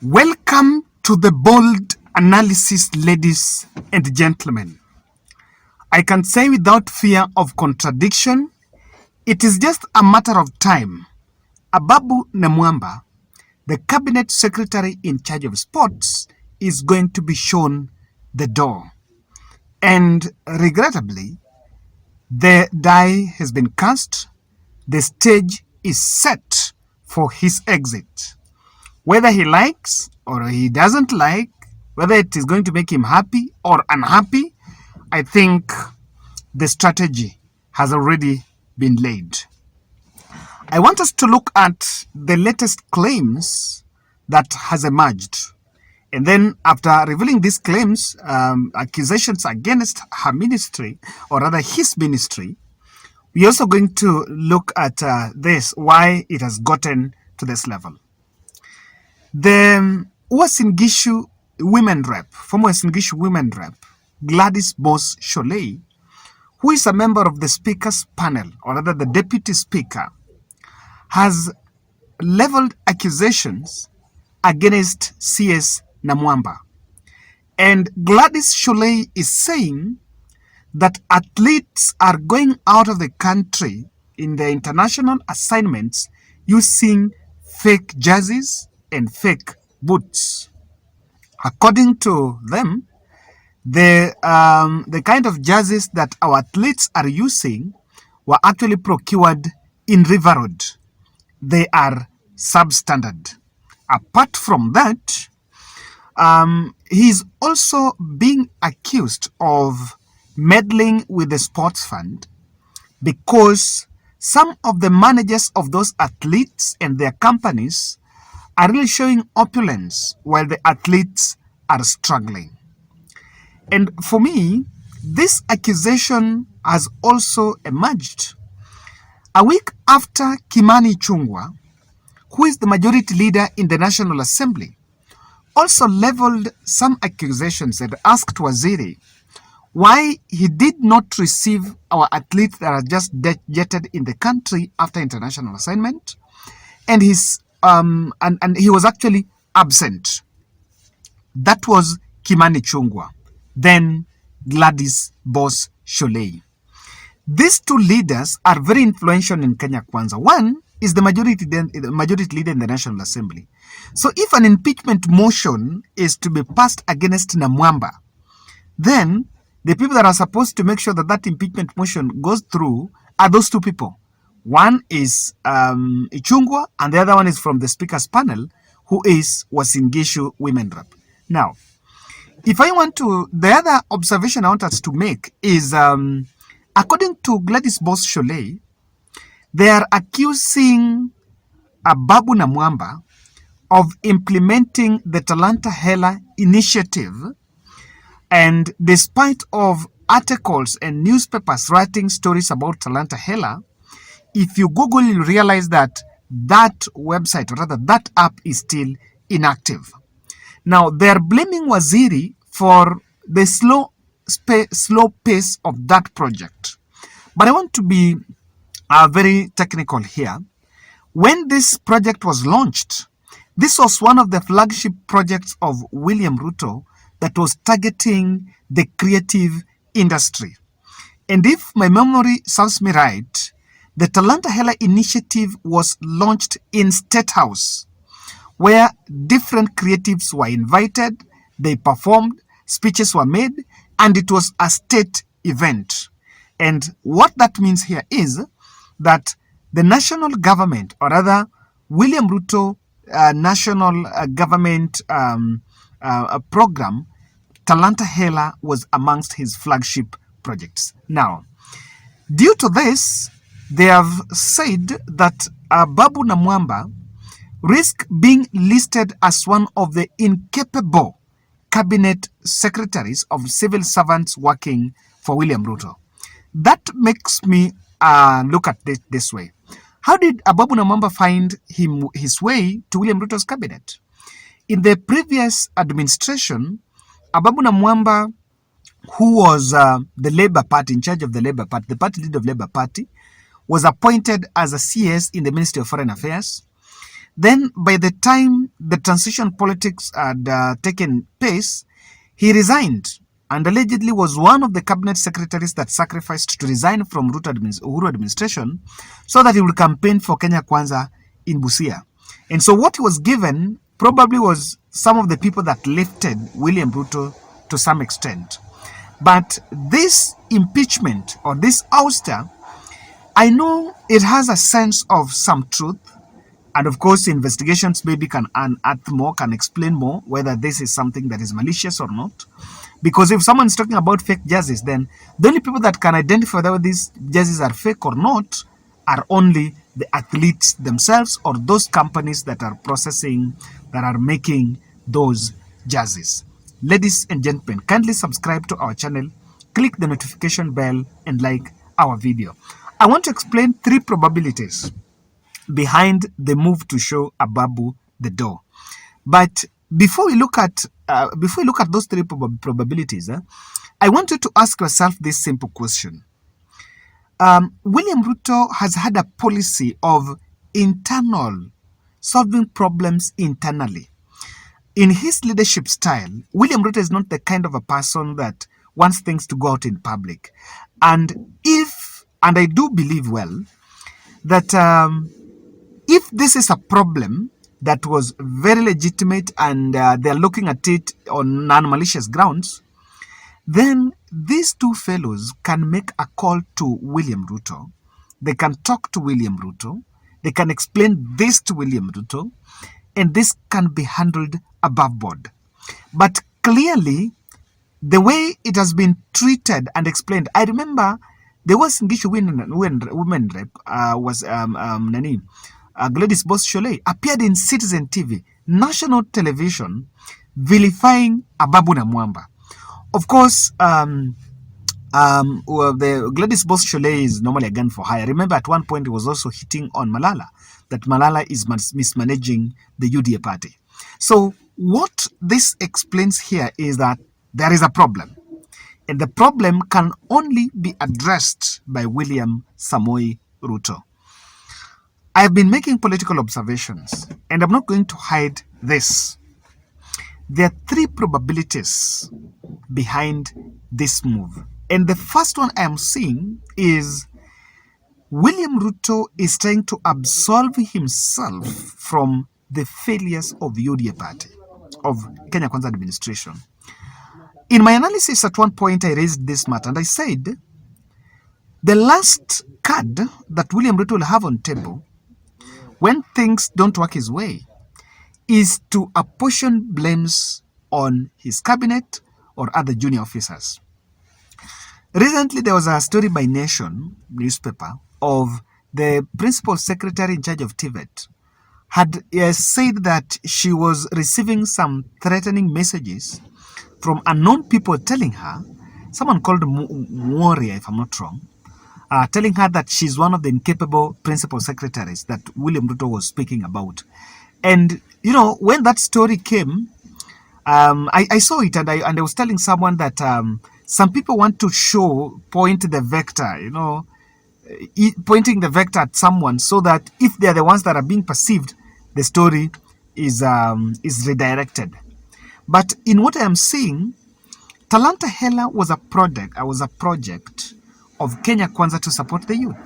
Welcome to the bold analysis, ladies and gentlemen. I can say without fear of contradiction, it is just a matter of time. Ababu Namwamba, the cabinet secretary in charge of sports, is going to be shown the door. And regrettably, the die has been cast. The stage is set for his exit. Whether he likes or he doesn't like, whether it is going to make him happy or unhappy, I think the strategy has already been laid. I want us to look at the latest claims that has emerged. And then after revealing these claims, accusations against her ministry, or rather his ministry, we're also going to look at why it has gotten to this level. The Uasin Gishu women rep, former Uasin Gishu women rep, Gladys Boss Shollei, who is a member of the speaker's panel, or rather the deputy speaker, has leveled accusations against CS Namwamba. And Gladys Shollei is saying that athletes are going out of the country in their international assignments using fake jerseys and fake boots. According to them, the kind of jerseys that our athletes are using were actually procured in River Road. They are substandard. Apart from that, he's also being accused of meddling with the sports fund because some of the managers of those athletes and their companies are really showing opulence while the athletes are struggling. And for me, this accusation has also emerged a week after Kimani Ichung'wah, who is the majority leader in the National Assembly, also leveled some accusations and asked Waziri why he did not receive our athletes that are just jetted in the country after international assignment, and his and he was actually absent. That was Kimani Ichung'wah, then Gladys Boss Shollei. These two leaders are very influential in Kenya Kwanza. One is the majority leader in the National Assembly. So if an impeachment motion is to be passed against Namwamba, then the people that are supposed to make sure that that impeachment motion goes through are those two people. One is Ichung'wah, and the other one is from the speaker's panel, who is Uasin Gishu women rep. Now, if I want to, the other observation I want us to make is, according to Gladys Boss Shollei, they are accusing Ababu Namwamba of implementing the Talanta Hela initiative, and despite of articles and newspapers writing stories about Talanta Hela, if you Google, you realize that that website, or rather that app, is still inactive. Now, they are blaming Waziri for the slow pace of that project. But I want to be very technical here. When this project was launched, this was one of the flagship projects of William Ruto that was targeting the creative industry. And if my memory serves me right, the Talanta Hela initiative was launched in State House, where different creatives were invited, they performed, speeches were made, and it was a state event. And what that means here is that the national government, or rather William Ruto national government program, Talanta Hela was amongst his flagship projects. Now, due to this, they have said that Ababu Namwamba risk being listed as one of the incapable cabinet secretaries of civil servants working for William Ruto. That makes me look at it this way. How did Ababu Namwamba find his way to William Ruto's cabinet? In the previous administration, Ababu Namwamba, who was the Labour Party, in charge of the Labour Party, the party leader of Labour Party, was appointed as a CS in the Ministry of Foreign Affairs. Then by the time the transition politics had taken place, he resigned and allegedly was one of the cabinet secretaries that sacrificed to resign from Uhuru administration so that he would campaign for Kenya Kwanza in Busia. And so what he was given probably was some of the people that lifted William Ruto to some extent. But this impeachment or this ouster, I know it has a sense of some truth. And of course, investigations maybe can unearth more, can explain more whether this is something that is malicious or not. Because if someone's talking about fake jerseys, then the only people that can identify whether these jerseys are fake or not are only the athletes themselves or those companies that are processing, that are making those jerseys. Ladies and gentlemen, kindly subscribe to our channel, click the notification bell, and like our video. I want to explain 3 probabilities behind the move to show Ababu the door. But before we look at those 3 probabilities, I want you to ask yourself this simple question. William Ruto has had a policy of solving problems internally. In his leadership style, William Ruto is not the kind of a person that wants things to go out in public. And I do believe well that if this is a problem that was very legitimate and they're looking at it on non-malicious grounds, then these 2 fellows can make a call to William Ruto. They can talk to William Ruto. They can explain this to William Ruto. And this can be handled above board. But clearly, the way it has been treated and explained, I remember there was Ngishu women rep, Gladys Boss Shollei appeared in Citizen TV, national television, vilifying Ababu na Mwamba. Of course, the Gladys Boss Shollei is normally a gun for hire. Remember, at one point, he was also hitting on Malala, that Malala is mismanaging the UDA party. So what this explains here is that there is a problem. And the problem can only be addressed by William Samoei Ruto. I've been making political observations, and I'm not going to hide this. There are 3 probabilities behind this move. And the first one I am seeing is William Ruto is trying to absolve himself from the failures of UDA party, of Kenya Kwanza administration. In my analysis at one point, I raised this matter and I said, the last card that William Ruto will have on table when things don't work his way is to apportion blames on his cabinet or other junior officers. Recently, there was a story by Nation newspaper of the principal secretary in charge of TVET had said that she was receiving some threatening messages from unknown people telling her, someone called Warrior, if I'm not wrong, telling her that she's one of the incapable principal secretaries that William Ruto was speaking about. And, you know, when that story came, I saw it and I was telling someone that some people want to point the vector, you know, pointing the vector at someone so that if they're the ones that are being perceived, the story is redirected. But in what I am seeing, Talanta Hela was a project of Kenya Kwanza to support the youth,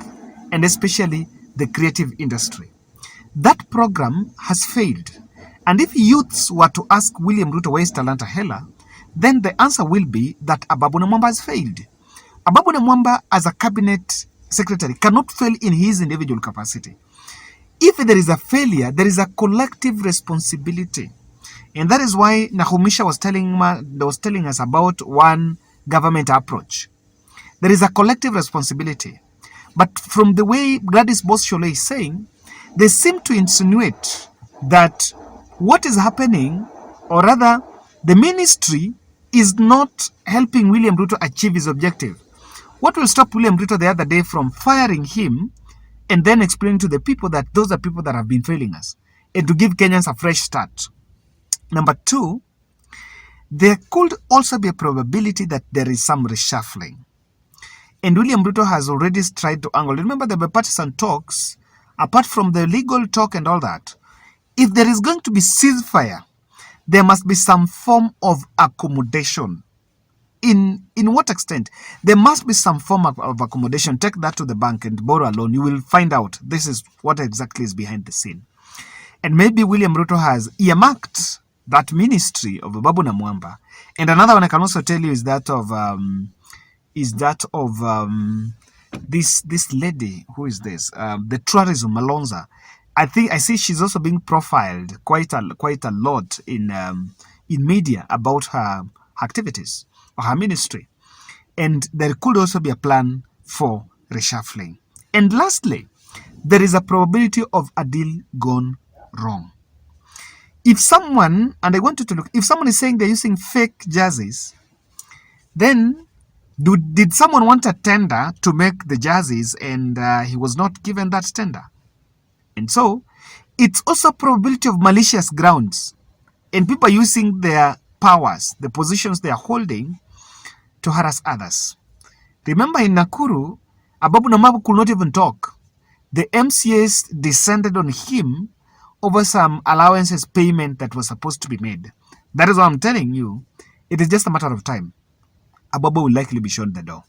and especially the creative industry. That program has failed. And if youths were to ask William Ruto where is Talanta Hela, then the answer will be that Ababu na Mwamba has failed. Ababu na Mwamba as a cabinet secretary cannot fail in his individual capacity. If there is a failure, there is a collective responsibility. And that is why Radiomaisha was telling us about one government approach. There is a collective responsibility. But from the way Gladys Boss Shollei is saying, they seem to insinuate that what is happening, or rather, the ministry is not helping William Ruto achieve his objective. What will stop William Ruto the other day from firing him and then explaining to the people that those are people that have been failing us, and to give Kenyans a fresh start? Number 2, there could also be a probability that there is some reshuffling. And William Ruto has already tried to angle. Remember the bipartisan talks, apart from the legal talk and all that, if there is going to be ceasefire, there must be some form of accommodation. In what extent? There must be some form of accommodation. Take that to the bank and borrow a loan. You will find out this is what exactly is behind the scene. And maybe William Ruto has earmarked that ministry of Ababu na Mwamba. And another one I can also tell you is that of this lady. Who is this? The tourism Malonza. I see she's also being profiled quite a lot in media about her activities or her ministry. And there could also be a plan for reshuffling. And lastly, there is a probability of a deal gone wrong. If someone, and I want you to look, if someone is saying they're using fake jerseys, then did someone want a tender to make the jerseys and he was not given that tender? And so, it's also probability of malicious grounds and people using their powers, the positions they are holding, to harass others. Remember in Nakuru, Ababu Namabu could not even talk. The MCAs descended on him over some allowances payment that was supposed to be made. That is why I'm telling you, it is just a matter of time. Ababu will likely be shown the door.